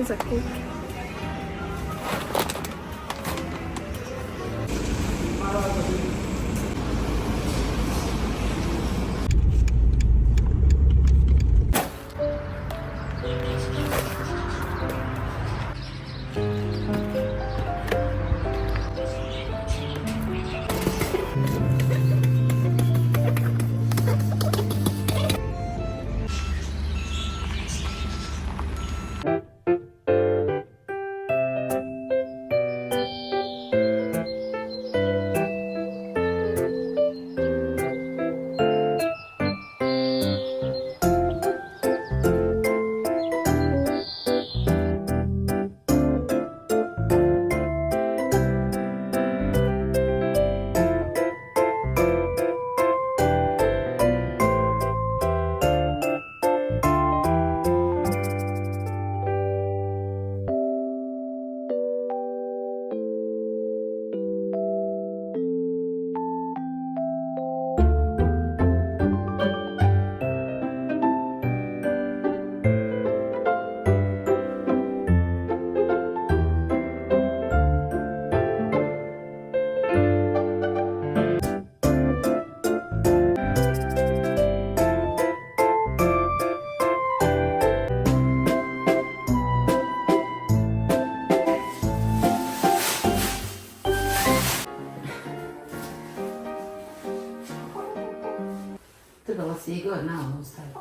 samo za kuke. Trebalo si i gore na ovom staviti.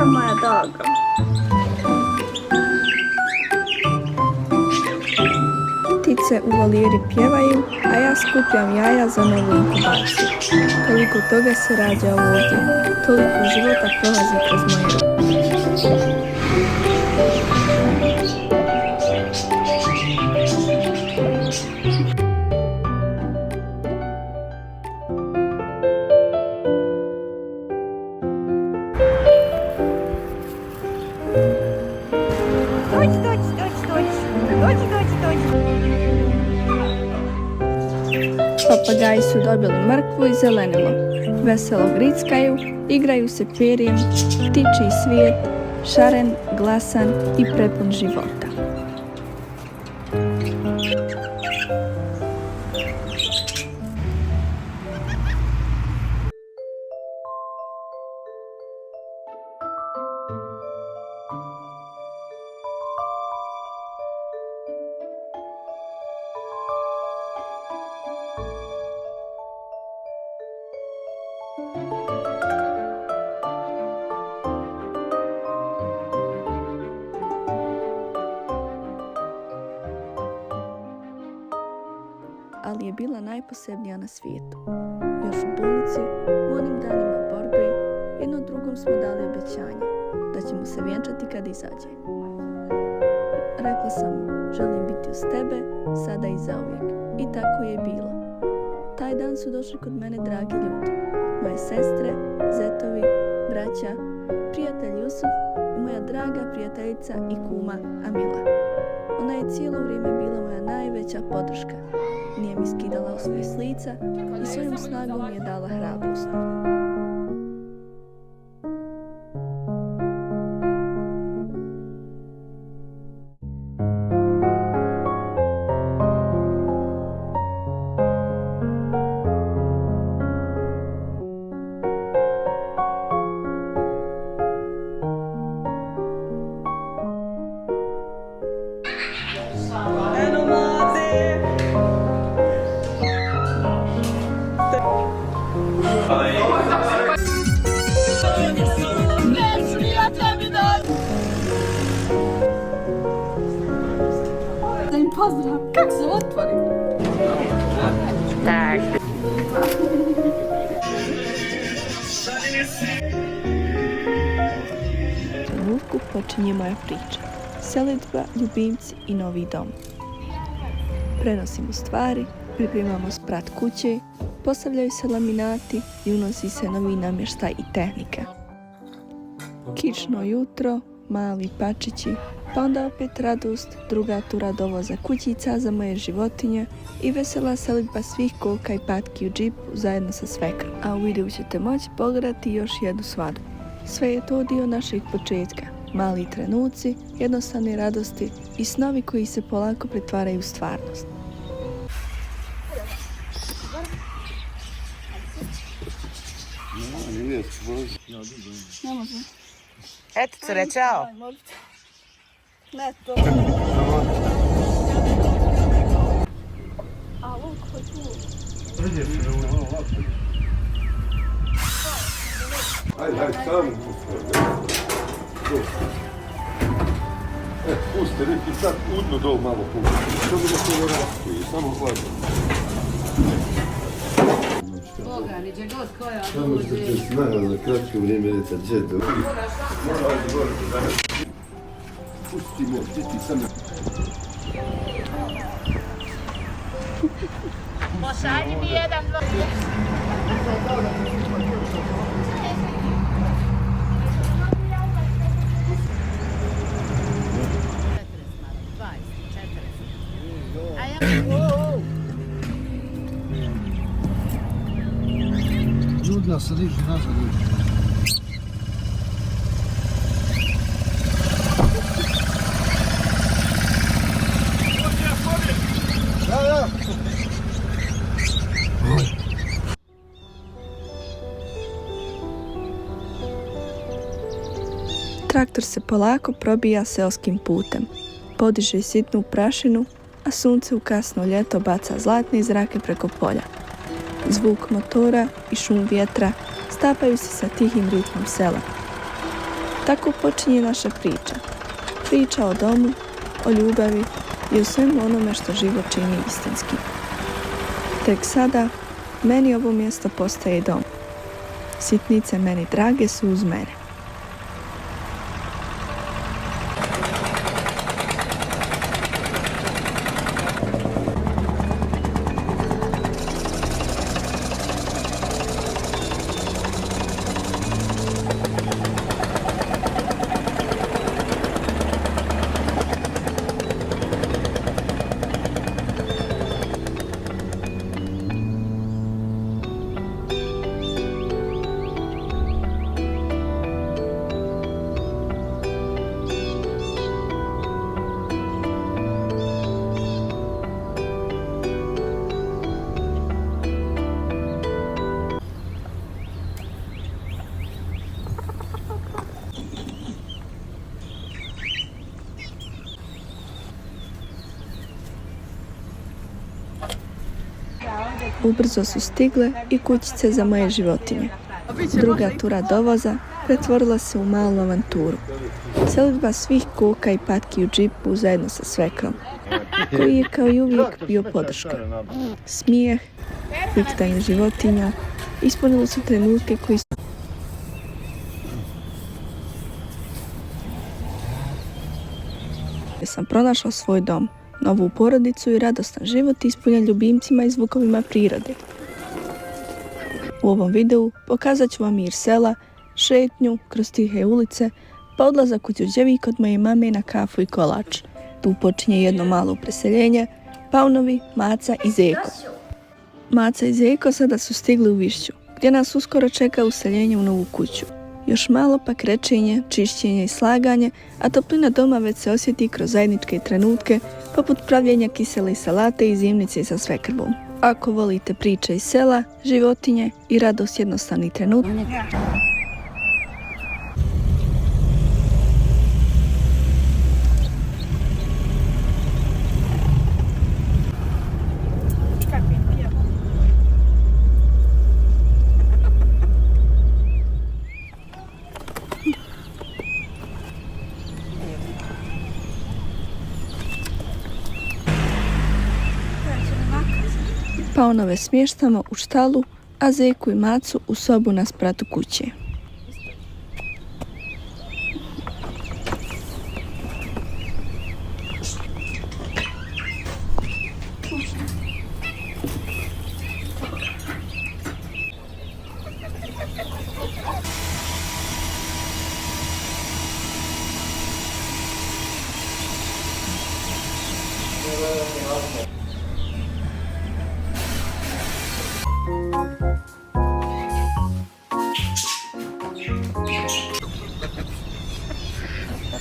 Moja draga. Ptice u volijeri pjevaju, a ja skupljam jaja za novu inkubaciju. Toliko toga se rađa ovdje, toliko života prolazi kroz moje ruke. Papagaji su dobili mrkvu i zelenilo. Veselo grickaju, igraju se perjem, ptičji svijet, šaren, glasan i prepun života. Ali je bila najposebnija na svijetu. Još u bolnici, u onim danima borbe, jedno drugom smo dali obećanje da ćemo se vjenčati kad izađe. Rekla sam mu, želim biti uz tebe, sada i zauvijek. I tako je bilo. Taj dan su došli kod mene dragi ljudi. Moje sestre, zetovi, braća, prijatelj Jusuf i moja draga prijateljica i kuma Amila. Ona je cijelo vrijeme bila moja najveća podrška. Nije mi skidala osmijeh s lica i svojom snagom mi je dala hrabrost. Pozdrav, kak se otvori? Tak. Tako počinje moja priča. Selidba, ljubimci i novi dom. Prenosimo stvari, pripremamo sprat kuće, postavljaju se laminati i unosi se novi namještaj i tehnika. Kišno jutro, mali pačići, pa onda opet radost, druga tura dovoza kućica za moje životinje i vesela selidba svih koka i patki u džipu zajedno sa svekrom. A u videu ćete moći pogledati još jednu svadbu. Sve je to dio našeg početka. Mali trenuci, jednostavne radosti i snovi koji se polako pretvaraju u stvarnost. Ne može. Eto, cure, čao. Ne to. A luk, hoću. Ajde, samo. Pusti, neki sad udno dol malo pusti. Što bi da se vrati, samo hladno. Boga, niđe god koja Samo što dođe. te snagao za kratko vrijeme reca džedu. Pusti me, ti samo. Pošalji mi jedan, dva. Ljudna se diže nazad. Traktor se polako probija seoskim putem. Podiže sitnu prašinu, a sunce u kasno ljeto baca zlatne zrake preko polja. Zvuk motora i šum vjetra stapaju se sa tihim ritmom sela. Tako počinje naša priča. Priča o domu, o ljubavi i o svemu onome što život čini istinski. Tek sada, meni ovo mjesto postaje dom. Sitnice meni drage su uz mene. Ubrzo su stigle i kućice za moje životinje. Druga tura dovoza pretvorila se u malu avanturu. Selidba svih koka i patki u džipu zajedno sa svekrom, koji je kao i uvijek bio podrška. Smijeh, viktanje životinja ispunili su trenutke koji su... Sam pronašao svoj dom, novu porodicu i radostan život ispunjen ljubimcima i zvukovima prirode. U ovom videu pokazat ću vam mir sela, šetnju kroz tihe ulice, pa odlazak u Đurđevik kod moje mame na kafu i kolač. Tu počinje jedno malo preseljenje, Paunovi, Maca i Zeko. Maca i Zeko sada su stigli u Višću, gdje nas uskoro čeka useljenje u novu kuću. Još malo pa krečenje, čišćenje i slaganje, a toplina doma već se osjeti kroz zajedničke trenutke, poput pravljenja kisele salate i zimnice sa svekrvom. Ako volite priče iz sela, životinje i radost jednostavnih trenutka, Paunove smještamo u štalu, a Zeku i Macu u sobu na spratu kuće.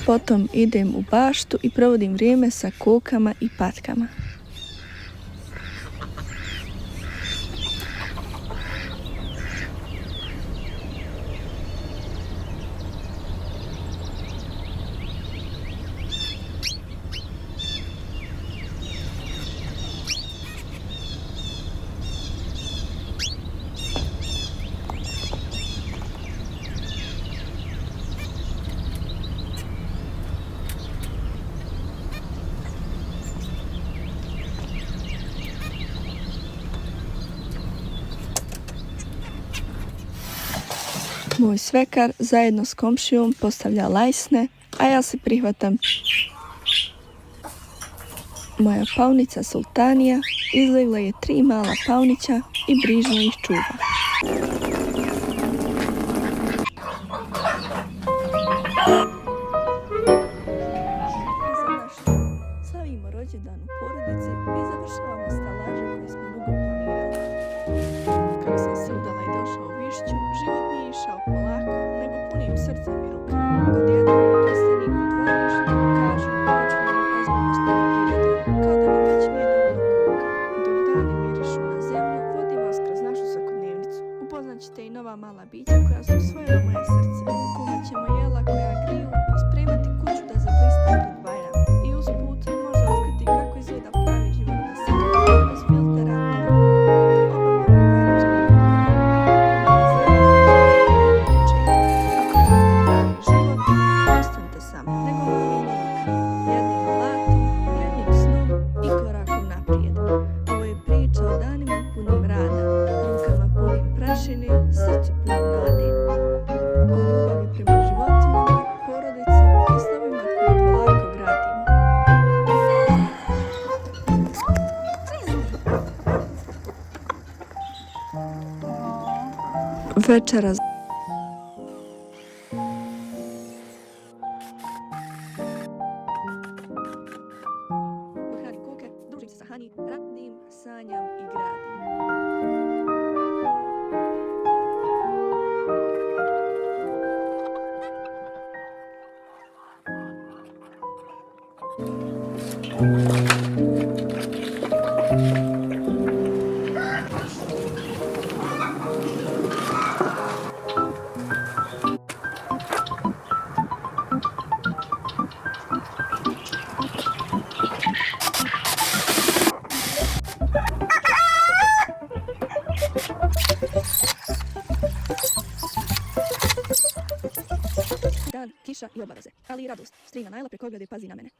Potom idem u baštu i provodim vrijeme sa kokama i patkama. Moj svekar zajedno s komšijom postavlja lajsne, a ja se prihvatam. Moja paunica Sultanija izlegla je 3 mala paunića i brižno ih čuva. Slavimo rođendan u porodici i završavamo stalaže koje smo dugo planirali. Kako sam se udala i došla u Višću, život nije išao polako, nego punim srcem i rukama. Odjednom u plasteniku dvorišta kažu počinjemo ozbiljnost poljoprivredom, kao da nam već nije dovoljno kuka. Dok dani mirišu na zemlju, vodim vas kroz našu svakodnevnicu. Upoznat ćete i nova mala bića koja su osvojila moje srce. Kuhat ćemo jela koja griju i spremati kuću da zablista pred Bajram. I usput možda otkriti kako izgleda pravi život na selu, bez filtera, srce puno nade. O ljubavi prema životinjama, porodici i snovima koje polako gradimo. Večera pohranim koke, družim se sa Hani, radim, sanjam i gradim. Dan, kiša i obaveze, ali i radost. Strina Najla preko ograde pazi na mene.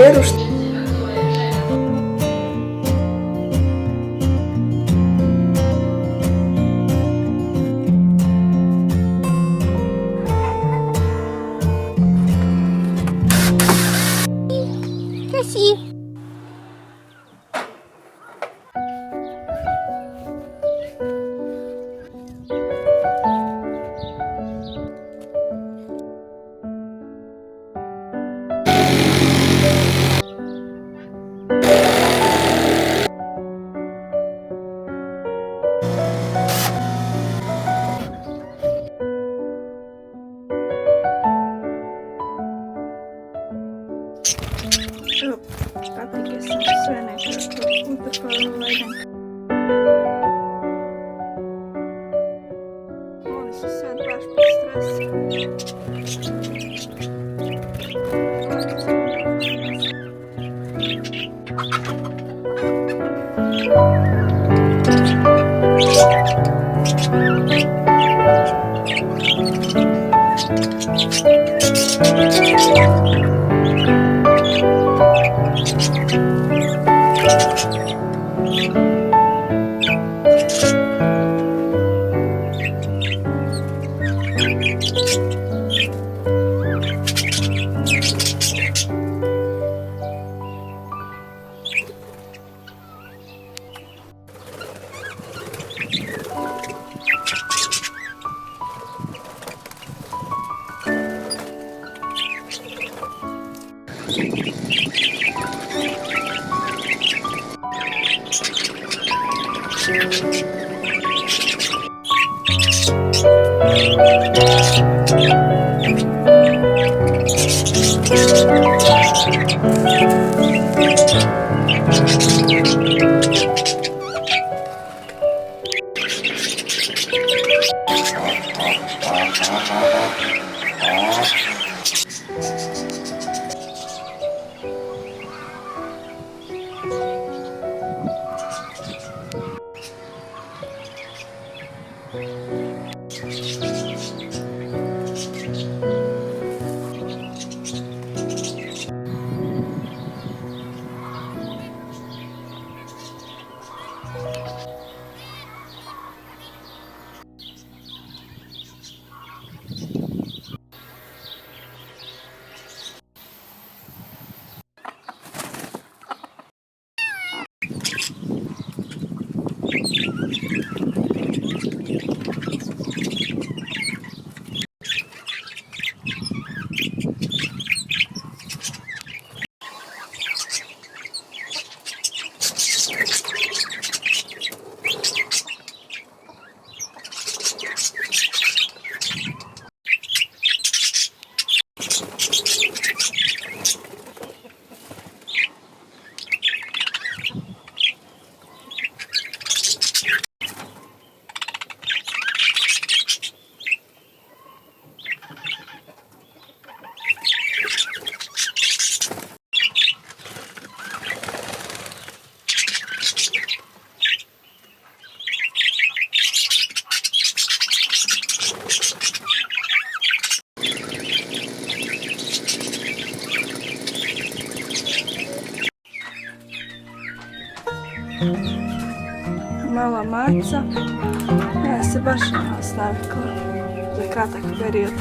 vjeru. Patike sam sve nekako utrpala ledenka. Oni su sad baš pod stresom. Mala maca, ja se baš navikla za kratak period.